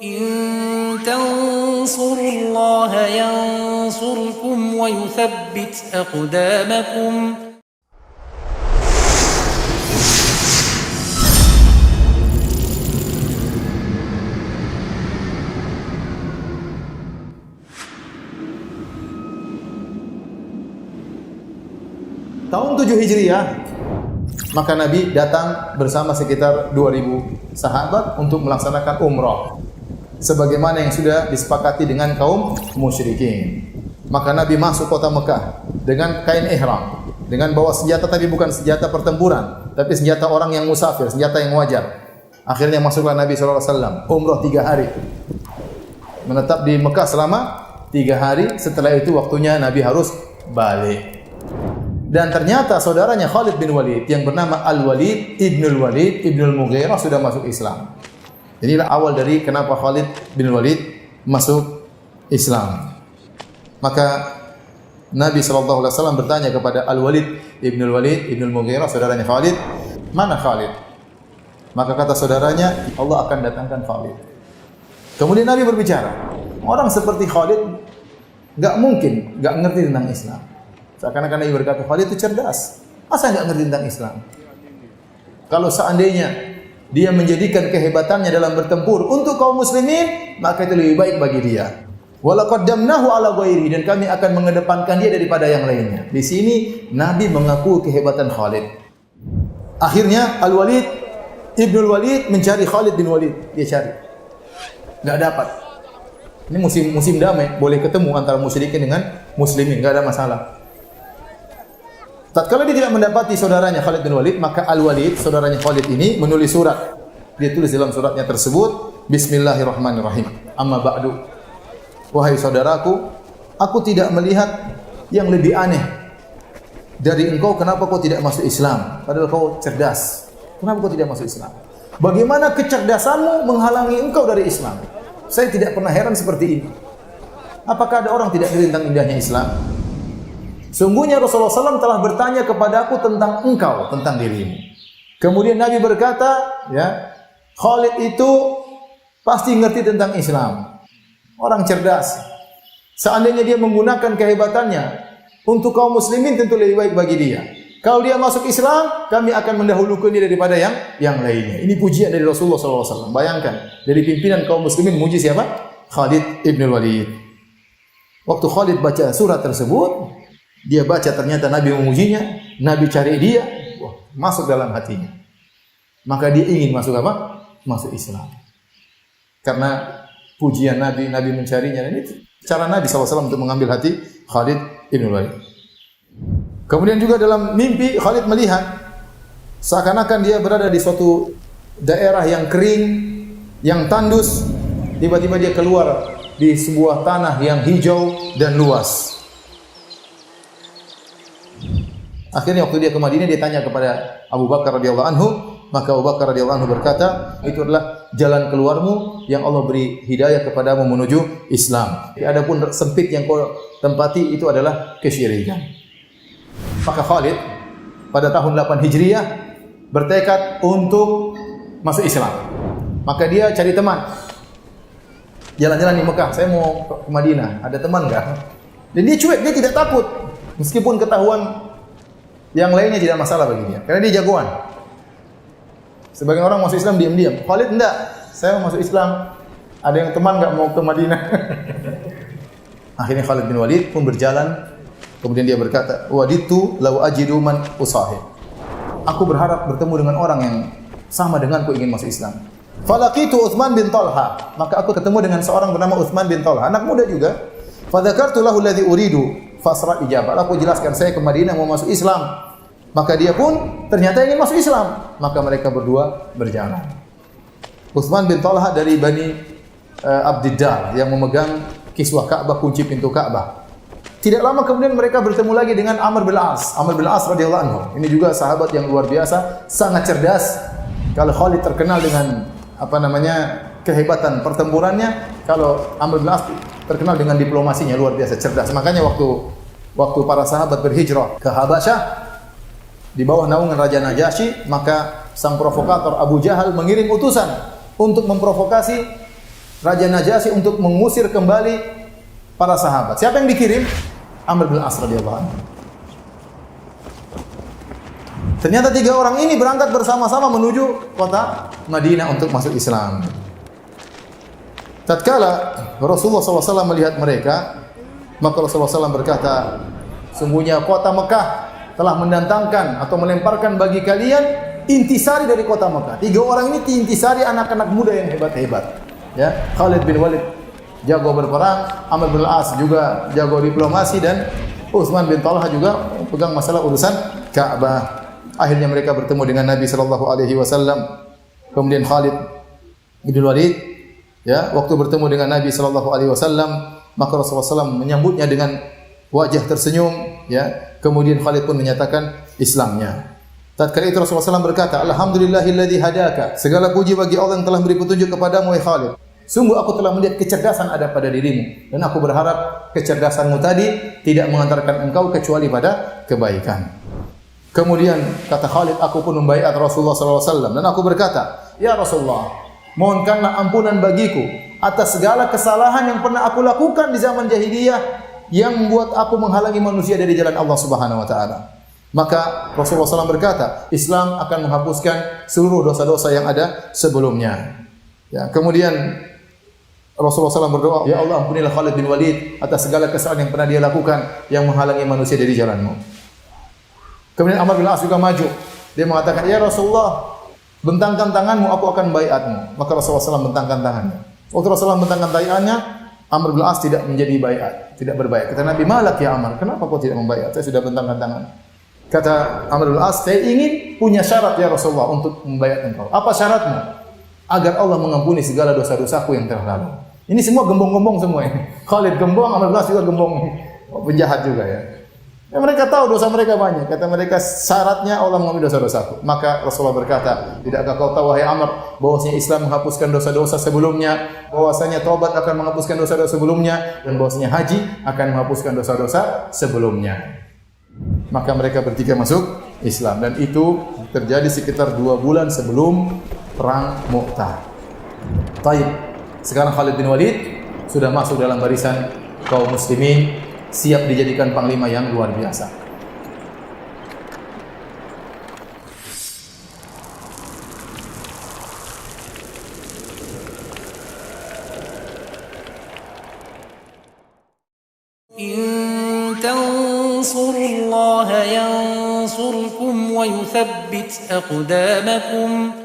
إن تنصروا الله ينصركم ويثبت أقدامكم. Tahun 7 Hijriah, maka Nabi datang bersama sekitar 2.000 sahabat untuk melaksanakan umrah, sebagaimana yang sudah disepakati dengan kaum musyrikin. Maka Nabi masuk kota Mekah dengan kain ihram, dengan bawa senjata, tapi bukan senjata pertempuran, tapi senjata orang yang musafir, senjata yang wajar. Akhirnya masuklah Nabi SAW, umrah 3 hari, menetap di Mekah selama 3 hari. Setelah itu waktunya Nabi harus balik. Dan ternyata saudaranya Khalid bin Walid yang bernama Al-Walid Ibnul Mughirah sudah masuk Islam. Inilah awal dari kenapa Khalid bin Walid masuk Islam. Maka Nabi SAW bertanya kepada Al-Walid Ibnul Mughirah, saudaranya Khalid, mana Khalid? Maka kata saudaranya, Allah akan datangkan Khalid. Kemudian Nabi berbicara, orang seperti Khalid gak mungkin gak ngerti tentang Islam. Seakan-akan Nabi berkata, Khalid itu cerdas. Masa enggak ngerti tentang Islam? Kalau seandainya dia menjadikan kehebatannya dalam bertempur untuk kaum muslimin, maka itu lebih baik bagi dia. Wala qaddamnahu ala ghairi, dan kami akan mengedepankan dia daripada yang lainnya. Di sini Nabi mengaku kehebatan Khalid. Akhirnya Al-Walid Ibnul Walid mencari Khalid bin Walid. Dia cari. Enggak dapat. Ini musim damai, boleh ketemu antara musyrikin dengan muslimin, enggak ada masalah. Tatkala dia tidak mendapati saudaranya Khalid bin Walid, maka Al-Walid, saudaranya Khalid ini, menulis surat. Dia tulis dalam suratnya tersebut, Bismillahirrahmanirrahim. Amma ba'du. Wahai saudaraku, aku tidak melihat yang lebih aneh dari engkau. Kenapa kau tidak masuk Islam? Padahal kau cerdas. Kenapa kau tidak masuk Islam? Bagaimana kecerdasanmu menghalangi engkau dari Islam? Saya tidak pernah heran seperti ini. Apakah ada orang tidak ngerti tentang indahnya Islam? Sungguhnya Rasulullah SAW telah bertanya kepada aku tentang engkau, tentang dirimu. Kemudian Nabi berkata, ya, Khalid itu pasti ngerti tentang Islam. Orang cerdas. Seandainya dia menggunakan kehebatannya untuk kaum muslimin, tentu lebih baik bagi dia. Kalau dia masuk Islam, kami akan mendahulukan dia daripada yang lainnya. Ini pujian dari Rasulullah SAW. Bayangkan, dari pimpinan kaum muslimin muji siapa? Khalid ibn Walid. Waktu Khalid baca surat tersebut, dia baca ternyata Nabi memujinya, Nabi cari dia, wah, masuk dalam hatinya. Maka dia ingin masuk apa? Masuk Islam. Karena pujian Nabi, Nabi mencarinya. Dan itu cara Nabi SAW untuk mengambil hati Khalid ibn Walid. Kemudian juga dalam mimpi Khalid melihat seakan-akan dia berada di suatu daerah yang kering, yang tandus. Tiba-tiba dia keluar di sebuah tanah yang hijau dan luas. Akhirnya waktu dia ke Madinah, dia tanya kepada Abu Bakar radhiyallahu anhu, maka Abu Bakar radhiyallahu anhu berkata, itu adalah jalan keluarmu yang Allah beri hidayah kepadamu menuju Islam. Adapun sempit yang kau tempati itu adalah kesyirikan. Maka Khalid pada tahun 8 Hijriah bertekad untuk masuk Islam. Maka dia cari teman. Jalan-jalan di Mekah, saya mau ke Madinah, ada teman enggak? Dan dia cuek, dia tidak takut. Meskipun ketahuan yang lainnya tidak masalah bagi dia, karena dia jagoan. Sebagian orang masuk Islam diam-diam. Khalid enggak, saya mau masuk Islam. Ada yang teman enggak mau ke Madinah? Akhirnya Khalid bin Walid pun berjalan. Kemudian dia berkata, waditu law ajidu man usahib. Aku berharap bertemu dengan orang yang sama denganku ingin masuk Islam. Falaqitu Utsman bin Talha. Maka aku ketemu dengan seorang bernama Utsman bin Talha, anak muda juga. Fadzakartu lahu alladhi uridu fasra ijabah. Aku jelaskan saya ke Madinah mau masuk Islam. Maka dia pun ternyata ingin masuk Islam. Maka mereka berdua berjalan. Utsman bin Talha dari Bani Abdiddar yang memegang kiswah Ka'bah, kunci pintu Ka'bah. Tidak lama kemudian mereka bertemu lagi dengan Amr bin As. Amr bin As radhiyallahu anhu. Ini juga sahabat yang luar biasa, sangat cerdas. Kalau Khalid terkenal dengan kehebatan pertempurannya, kalau Amr bin As terkenal dengan diplomasinya, luar biasa cerdas. Makanya waktu para sahabat berhijrah ke Habasyah di bawah naungan Raja Najasyi, maka sang provokator Abu Jahal mengirim utusan untuk memprovokasi Raja Najasyi untuk mengusir kembali para sahabat. Siapa yang dikirim? Amr bin As radhiyallahu anhu. Ternyata 3 orang ini berangkat bersama-sama menuju kota Madinah untuk masuk Islam. Tatkala Rasulullah SAW melihat mereka, maka Rasulullah SAW berkata, sungguhnya kota Mekah telah mendatangkan atau melemparkan bagi kalian intisari dari kota Mekah. 3 orang ini intisari anak-anak muda yang hebat-hebat. Ya, Khalid bin Walid jago berperang, Amr bin As juga jago diplomasi, dan Utsman bin Talha juga pegang masalah urusan Ka'bah. Akhirnya mereka bertemu dengan Nabi sallallahu alaihi wasallam. Kemudian Khalid bin Walid, ya, waktu bertemu dengan Nabi sallallahu alaihi wasallam, maka Rasulullah SAW menyambutnya dengan wajah tersenyum, ya. Kemudian Khalid pun menyatakan Islamnya. Tatkala itu Rasulullah SAW berkata, "Alhamdulillahilladzi hadaka." Segala puji bagi Allah yang telah beri petunjuk kepadamu, wahai Khalid. Sungguh aku telah melihat kecerdasan ada pada dirimu, dan aku berharap kecerdasanmu tadi tidak mengantarkan engkau kecuali pada kebaikan. Kemudian kata Khalid, aku pun membaiat Rasulullah SAW, dan aku berkata, ya Rasulullah, mohonkanlah ampunan bagiku atas segala kesalahan yang pernah aku lakukan di zaman jahiliyah yang membuat aku menghalangi manusia dari jalan Allah Subhanahu wa taala. Maka Rasulullah SAW berkata, Islam akan menghapuskan seluruh dosa-dosa yang ada sebelumnya. Ya, kemudian Rasulullah SAW berdoa, ya Allah, ampunilah Khalid bin Walid atas segala kesalahan yang pernah dia lakukan yang menghalangi manusia dari jalanmu. Kemudian Amr bin As juga maju. Dia mengatakan, ya Rasulullah, bentangkan tanganmu, aku akan baiatmu. Maka Rasulullah SAW bentangkan tangannya. Waktu Rasulullah bentangkan tangannya, Amr bin As tidak menjadi baiat, tidak berbaiat. Kata Nabi, malak ya Amr, kenapa kau tidak membaiat? Saya sudah bentangkan tangan. Kata Amr bin As, saya ingin punya syarat ya Rasulullah untuk membaiat engkau. Apa syaratmu? Agar Allah mengampuni segala dosa-dosaku yang telah lalu. Ini semua gembong-gembong semua ini. Khalid gembong, Amr bin As juga gembong. Penjahat juga ya. Ya, mereka tahu dosa mereka banyak. Kata mereka, syaratnya Allah mengampuni dosa-dosaku. Maka Rasulullah berkata, tidakkah kau tahu wahai Amr, bahwasanya Islam menghapuskan dosa-dosa sebelumnya, bahwasanya taubat akan menghapuskan dosa-dosa sebelumnya, dan bahwasanya haji akan menghapuskan dosa-dosa sebelumnya. Maka mereka bertiga masuk Islam, dan itu terjadi sekitar 2 bulan sebelum perang Mu'tah. Taib. Sekarang Khalid bin Walid sudah masuk dalam barisan kaum muslimin, siap dijadikan panglima yang luar biasa. In tansurullaha yansurkum wa yuthabbit aqdamakum